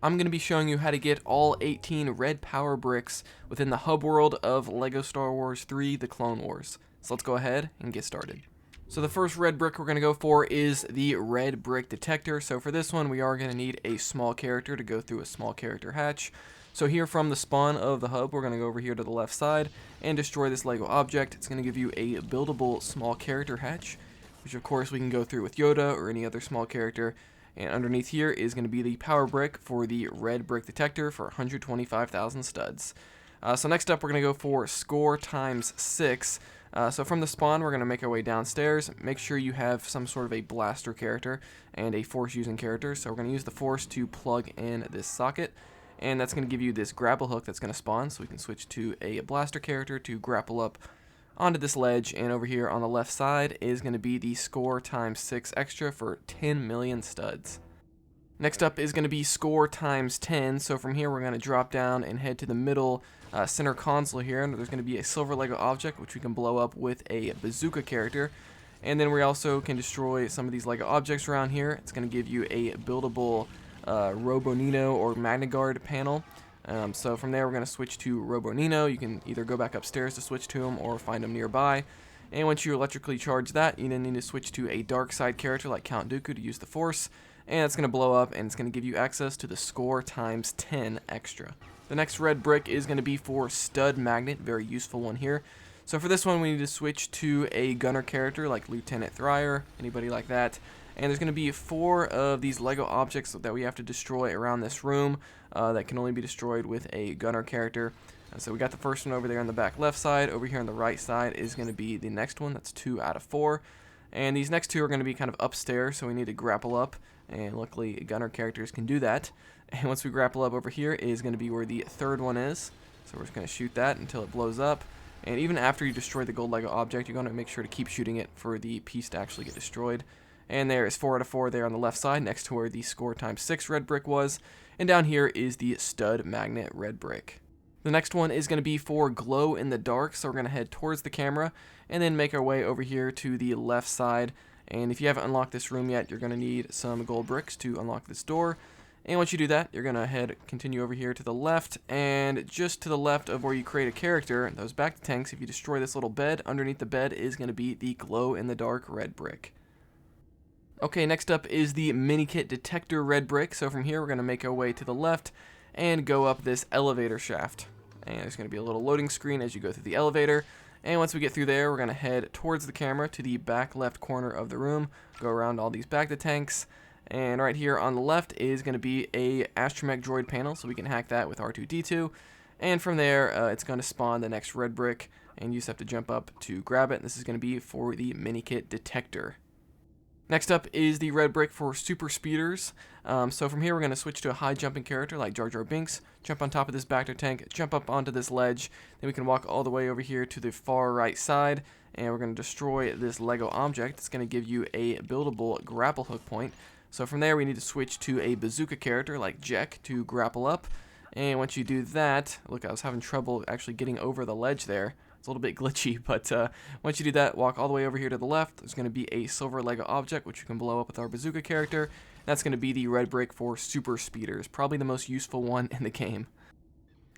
I'm going to be showing you how to get all 18 red power bricks within the hub world of LEGO Star Wars 3 The Clone Wars. So let's go ahead and get started. So the first red brick we're going to go for is the red brick detector. So for this one we are going to need a small character to go through a small character hatch. So here from the spawn of the hub, we're going to go over here to the left side and destroy this LEGO object. It's going to give you a buildable small character hatch, which of course we can go through with Yoda or any other small character. And underneath here is going to be the power brick for the red brick detector for 125,000 studs. So next up we're going to go for score times 6. So from the spawn we're going to make our way downstairs. Make sure you have some sort of a blaster character and a force using character. So we're going to use the force to plug in this socket. And that's going to give you this grapple hook that's going to spawn. So we can switch to a blaster character to grapple up onto this ledge, and over here on the left side is going to be the score times 6 extra for 10 million studs. Next up is going to be score times 10, so from here we're going to drop down and head to the middle center console here, and there's going to be a silver LEGO object which we can blow up with a bazooka character, and then we also can destroy some of these LEGO objects around here. It's going to give you a buildable Robonino or Magnagard panel. So from there we're going to switch to Robonino. You can either go back upstairs to switch to him or find him nearby. And once you electrically charge that, you then need to switch to a dark side character like Count Dooku to use the Force. And it's going to blow up and it's going to give you access to the score times 10 extra. The next red brick is going to be for Stud Magnet, very useful one here. So for this one we need to switch to a gunner character like Lieutenant Thryer, anybody like that. And there's going to be 4 of these LEGO objects that we have to destroy around this room that can only be destroyed with a gunner character. So we got the first one over there on the back left side. Over here on the right side is going to be the next one. That's 2 out of 4. And these next 2 are going to be kind of upstairs, so we need to grapple up. And luckily gunner characters can do that. And once we grapple up over here is going to be where the third one is. So we're just going to shoot that until it blows up. And even after you destroy the gold LEGO object, you're going to make sure to keep shooting it for the piece to actually get destroyed. And there is 4 out of 4 there on the left side next to where the score times 6 red brick was. And down here is the stud magnet red brick. The next one is going to be for glow in the dark. So we're going to head towards the camera and then make our way over here to the left side. And if you haven't unlocked this room yet, you're going to need some gold bricks to unlock this door. And once you do that, you're going to continue over here to the left, and just to the left of where you create a character, those back to tanks, if you destroy this little bed, underneath the bed is going to be the glow in the dark red brick. Okay, next up is the Minikit Detector red brick. So from here we're going to make our way to the left and go up this elevator shaft. And there's going to be a little loading screen as you go through the elevator. And once we get through there, we're going to head towards the camera to the back left corner of the room, go around all these back to tanks. And right here on the left is going to be a astromech droid panel, so we can hack that with R2-D2. And from there, it's going to spawn the next red brick, and you just have to jump up to grab it. This is going to be for the Minikit Detector. Next up is the red brick for super speeders. So from here we're going to switch to a high jumping character like Jar Jar Binks, jump on top of this Bacta tank, jump up onto this ledge, then we can walk all the way over here to the far right side, and we're going to destroy this LEGO object. It's going to give you a buildable grapple hook point. So from there we need to switch to a bazooka character like Jack to grapple up, and once you do that, look, I was having trouble actually getting over the ledge there. It's a little bit glitchy, but once you do that, walk all the way over here to the left. There's going to be a silver LEGO object, which you can blow up with our bazooka character. That's going to be the red brick for super speeders, probably the most useful one in the game.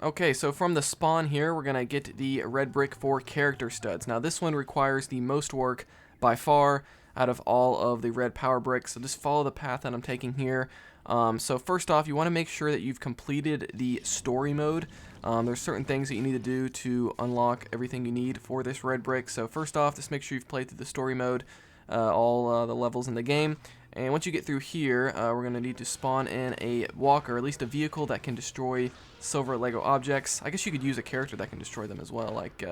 Okay, so from the spawn here, we're going to get the red brick for character studs. Now this one requires the most work by far out of all of the red power bricks, so just follow the path that I'm taking here. So first off, you want to make sure that you've completed the story mode. There's certain things that you need to do to unlock everything you need for this red brick. So first off, just make sure you've played through the story mode, all the levels in the game. And once you get through here, we're going to need to spawn in a walker, at least a vehicle that can destroy silver LEGO objects. I guess you could use a character that can destroy them as well, like,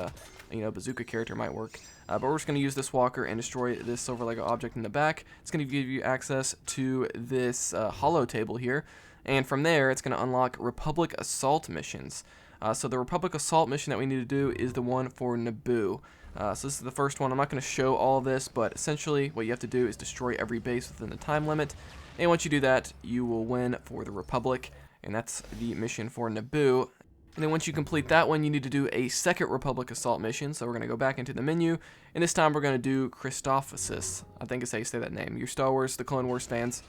bazooka character might work. But we're just going to use this walker and destroy this silver LEGO object in the back. It's going to give you access to this holo table here. And from there, it's going to unlock Republic Assault missions. So the Republic Assault mission that we need to do is the one for Naboo. So this is the first one. I'm not going to show all of this, but essentially what you have to do is destroy every base within the time limit. And once you do that, you will win for the Republic. And that's the mission for Naboo. And then once you complete that one, you need to do a second Republic Assault mission. So we're going to go back into the menu, and this time we're going to do Christophsis. I think it's how you say that name. You're Star Wars, the Clone Wars fans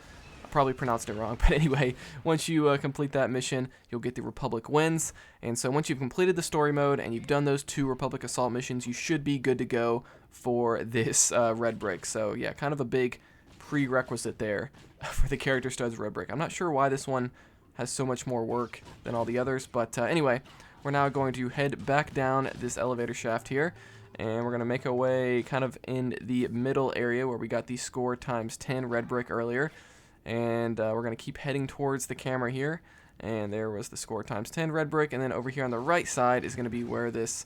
probably pronounced it wrong, but anyway, once you complete that mission, you'll get the Republic wins. And so once you've completed the story mode and you've done those 2 Republic assault missions, you should be good to go for this red brick. So yeah, kind of a big prerequisite there for the character studs red brick. I'm not sure why this one has so much more work than all the others, but anyway, we're now going to head back down this elevator shaft here, and we're going to make our way kind of in the middle area where we got the score times 10 red brick earlier, and we're going to keep heading towards the camera here, and there was the score times 10 red brick, and then over here on the right side is going to be where this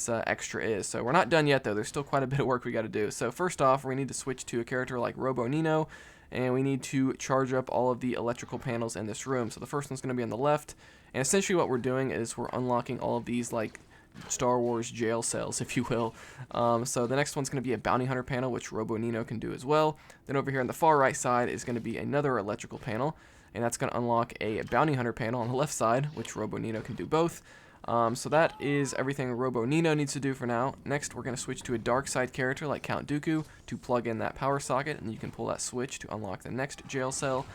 extra is. So we're not done yet though, there's still quite a bit of work we got to do. So first off, we need to switch to a character like Robo Nino, and we need to charge up all of the electrical panels in this room. So the first one's going to be on the left, and essentially what we're doing is we're unlocking all of these like Star Wars jail cells, if you will. So the next one's going to be a bounty hunter panel, which Robo Nino can do as well. Then over here on the far right side is going to be another electrical panel, and that's going to unlock a bounty hunter panel on the left side, which Robo Nino can do both. So that is everything Robo Nino needs to do for now. Next, we're going to switch to a dark side character like Count Dooku to plug in that power socket, and you can pull that switch to unlock the next jail cell.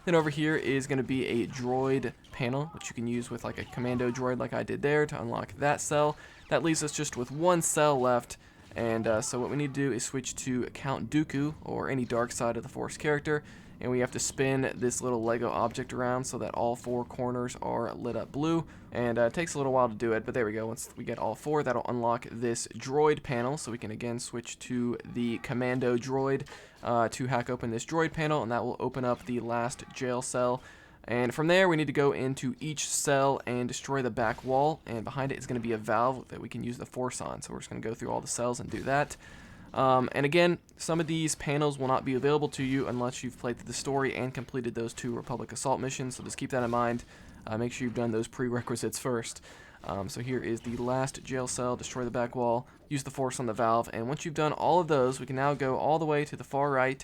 Then over here is going to be a droid panel, which you can use with like a commando droid like I did there to unlock that cell. That leaves us just with 1 cell left, and so what we need to do is switch to Count Dooku, or any dark side of the Force character, and we have to spin this little Lego object around so that all 4 corners are lit up blue, and it takes a little while to do it, but there we go. Once we get all 4, that'll unlock this droid panel, so we can again switch to the commando droid to hack open this droid panel, and that will open up the last jail cell. And from there, we need to go into each cell and destroy the back wall, and behind it is going to be a valve that we can use the Force on, so we're just going to go through all the cells and do that. And again, some of these panels will not be available to you unless you've played through the story and completed those 2 Republic assault missions, so just keep that in mind. Make sure you've done those prerequisites first. So here is the last jail cell, destroy the back wall, use the Force on the valve, and once you've done all of those, we can now go all the way to the far right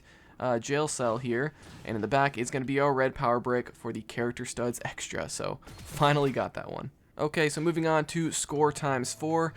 jail cell here, and in the back is going to be our red power brick for the character studs extra, so finally got that one. Okay, so moving on to score times 4.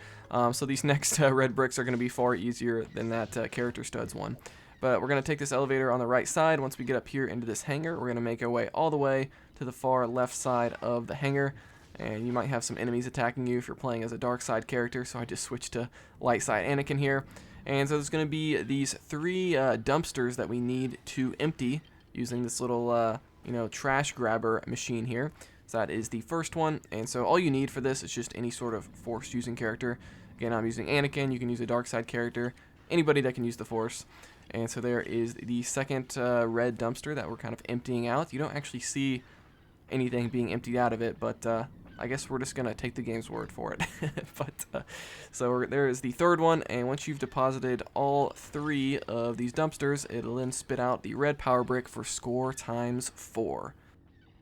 So these next red bricks are going to be far easier than that character studs one. But we're going to take this elevator on the right side. Once we get up here into this hangar, we're going to make our way all the way to the far left side of the hangar. And you might have some enemies attacking you if you're playing as a dark side character, so I just switched to light side Anakin here. And so there's going to be these 3 dumpsters that we need to empty using this little trash grabber machine here. So that is the first one, and so all you need for this is just any sort of Force using character. Again, I'm using Anakin. You can use a dark side character, anybody that can use the Force. And so there is the second red dumpster that we're kind of emptying out. You don't actually see anything being emptied out of it, but I guess we're just gonna take the game's word for it. So there is the third one, and once you've deposited all 3 of these dumpsters, it'll then spit out the red power brick for score times 4.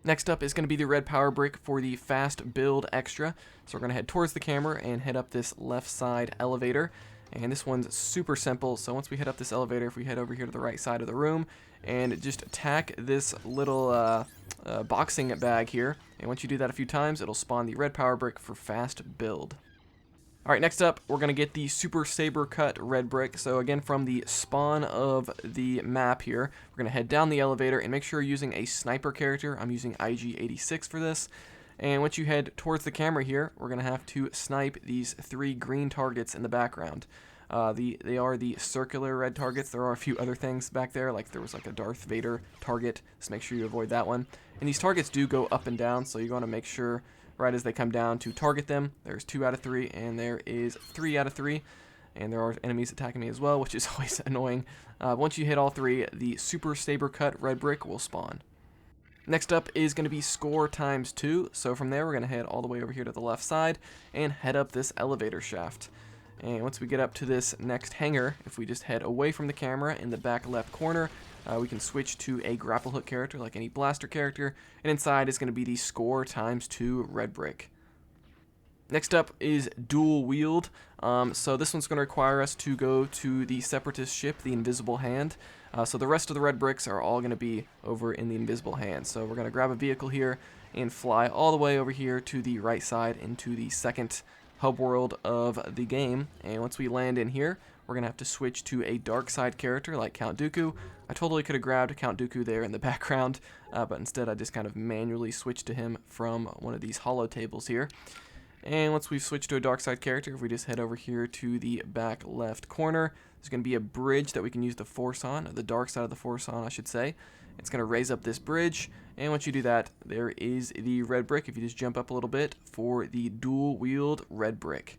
Next up is going to be the red power brick for the fast build extra. So we're going to head towards the camera and head up this left side elevator. And this one's super simple. So once we head up this elevator, if we head over here to the right side of the room and just attack this little boxing bag here. And once you do that a few times, it'll spawn the red power brick for fast build. Alright, next up, we're going to get the Super Saber Cut red brick. So again, from the spawn of the map here, we're going to head down the elevator and make sure you're using a sniper character. I'm using IG-86 for this. And once you head towards the camera here, we're going to have to snipe these 3 green targets in the background. They are the circular red targets. There are a few other things back there, like there was like a Darth Vader target. Just make sure you avoid that one. And these targets do go up and down, so you want to make sure right as they come down to target them. There's 2 out of 3, and there is 3 out of 3. And there are enemies attacking me as well, which is always annoying. Once you hit all 3, the Super Saber Cut red brick will spawn. Next up is going to be score times 2. So from there, we're going to head all the way over here to the left side and head up this elevator shaft. And once we get up to this next hangar, if we just head away from the camera in the back left corner, we can switch to a grapple hook character like any blaster character, and inside is going to be the score times 2 red brick. Next up is Duel Wield. So this one's going to require us to go to the Separatist ship, the Invisible Hand. So the rest of the red bricks are all going to be over in the Invisible Hand. So we're going to grab a vehicle here and fly all the way over here to the right side into the second hub world of the game. And once we land in here, we're we're going to have to switch to a dark side character like Count Dooku. I totally could have grabbed Count Dooku there in the background, but instead I just kind of manually switched to him from one of these hollow tables here. And once we've switched to a dark side character, if we just head over here to the back left corner, there's going to be a bridge that we can use the force on, the dark side of the force on, I should say. It's going to raise up this bridge, and once you do that, there is the red brick, if you just jump up a little bit, for the Duel Wield red brick.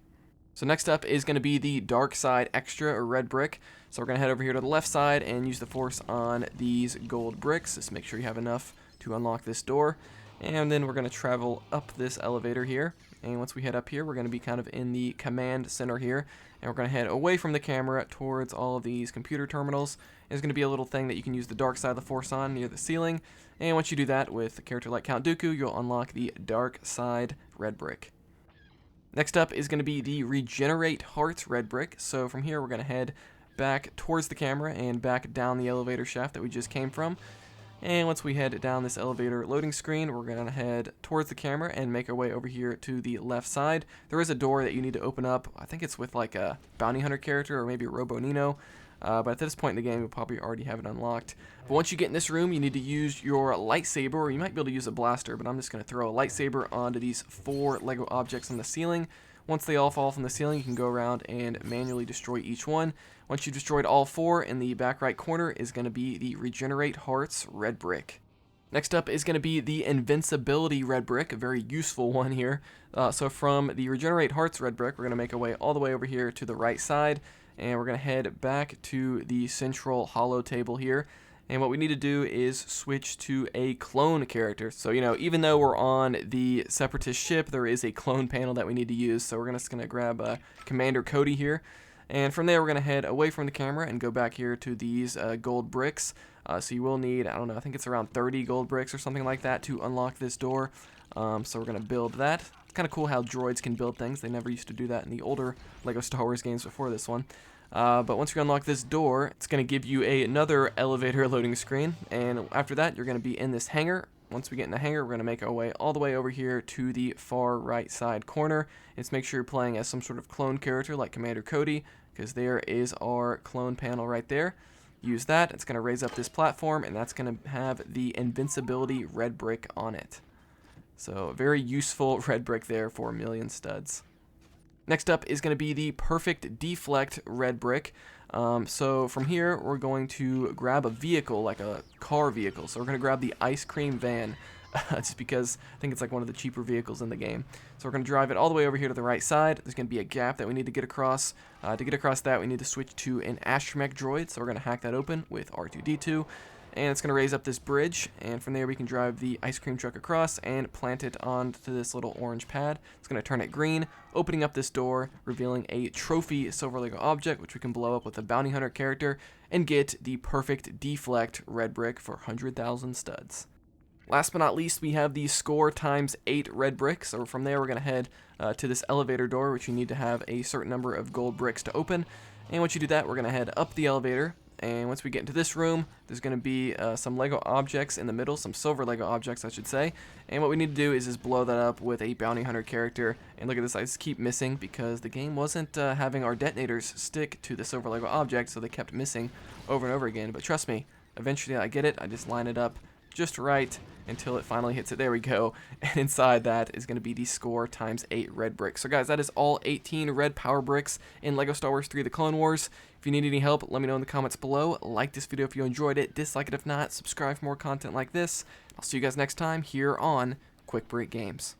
So next up is going to be the dark side extra, or red brick. So we're going to head over here to the left side and use the force on these gold bricks. Just make sure you have enough to unlock this door. And then we're going to travel up this elevator here. And once we head up here, we're going to be kind of in the command center here. And we're going to head away from the camera towards all of these computer terminals. There's going to be a little thing that you can use the dark side of the force on near the ceiling. And once you do that with a character like Count Dooku, you'll unlock the dark side red brick. Next up is going to be the Regenerate Hearts red brick. So from here, we're going to head back towards the camera and back down the elevator shaft that we just came from. And once we head down this elevator loading screen, we're going to head towards the camera and make our way over here to the left side. There is a door that you need to open up. I think it's with like a bounty hunter character or maybe a Robo Nino. But at this point in the game, you'll probably already have it unlocked. But once you get in this room, you need to use your lightsaber, or you might be able to use a blaster, but I'm just going to throw a lightsaber onto these 4 Lego objects on the ceiling. Once they all fall from the ceiling, you can go around and manually destroy each one. Once you've destroyed all 4, in the back right corner is going to be the Regenerate Hearts red brick. Next up is going to be the Invincibility red brick, a very useful one here. So from the Regenerate Hearts red brick, we're going to make our way all the way over here to the right side, and we're going to head back to the central hollow table here. And what we need to do is switch to a clone character. So, even though we're on the Separatist ship, there is a clone panel that we need to use. So we're just going to grab Commander Cody here. And from there, we're going to head away from the camera and go back here to these gold bricks. So you will need, I don't know, I think it's around 30 gold bricks or something like that to unlock this door. So we're going to build that. It's kind of cool how droids can build things. They never used to do that in the older LEGO Star Wars games before this one. But once you unlock this door, it's going to give you another elevator loading screen. And after that, you're going to be in this hangar. Once we get in the hangar, we're going to make our way all the way over here to the far right side corner. Just make sure you're playing as some sort of clone character like Commander Cody, because there is our clone panel right there. Use that. It's going to raise up this platform, and that's going to have the Invincibility red brick on it. So very useful red brick there for a million studs. Next up is going to be the Perfect Deflect red brick. So from here, we're going to grab a vehicle, like a car vehicle. So we're going to grab the ice cream van, just because I think it's like one of the cheaper vehicles in the game. So we're going to drive it all the way over here to the right side. There's going to be a gap that we need to get across. To get across that, we need to switch to an astromech droid. So we're going to hack that open with R2-D2. And it's going to raise up this bridge, and from there we can drive the ice cream truck across and plant it onto this little orange pad. It's going to turn it green, opening up this door, revealing a trophy silver Lego object, which we can blow up with a bounty hunter character, and get the Perfect Deflect red brick for 100,000 studs. Last but not least, we have the Score ×8 red brick. So from there we're going to head to this elevator door, which you need to have a certain number of gold bricks to open. And once you do that, we're going to head up the elevator. And once we get into this room, there's going to be some Lego objects in the middle, some silver Lego objects, I should say. And what we need to do is just blow that up with a bounty hunter character. And look at this, I just keep missing because the game wasn't having our detonators stick to the silver Lego object, so they kept missing over and over again. But trust me, eventually I get it. I just line it up just right until it finally hits it. There we go. And inside that is going to be the Score ×8 red brick. So guys, that is all 18 red power bricks in LEGO Star Wars 3 The Clone Wars. If you need any help, let me know in the comments below. Like this video if you enjoyed it, dislike it if not, subscribe for more content like this. I'll see you guys next time here on Quick Break Games.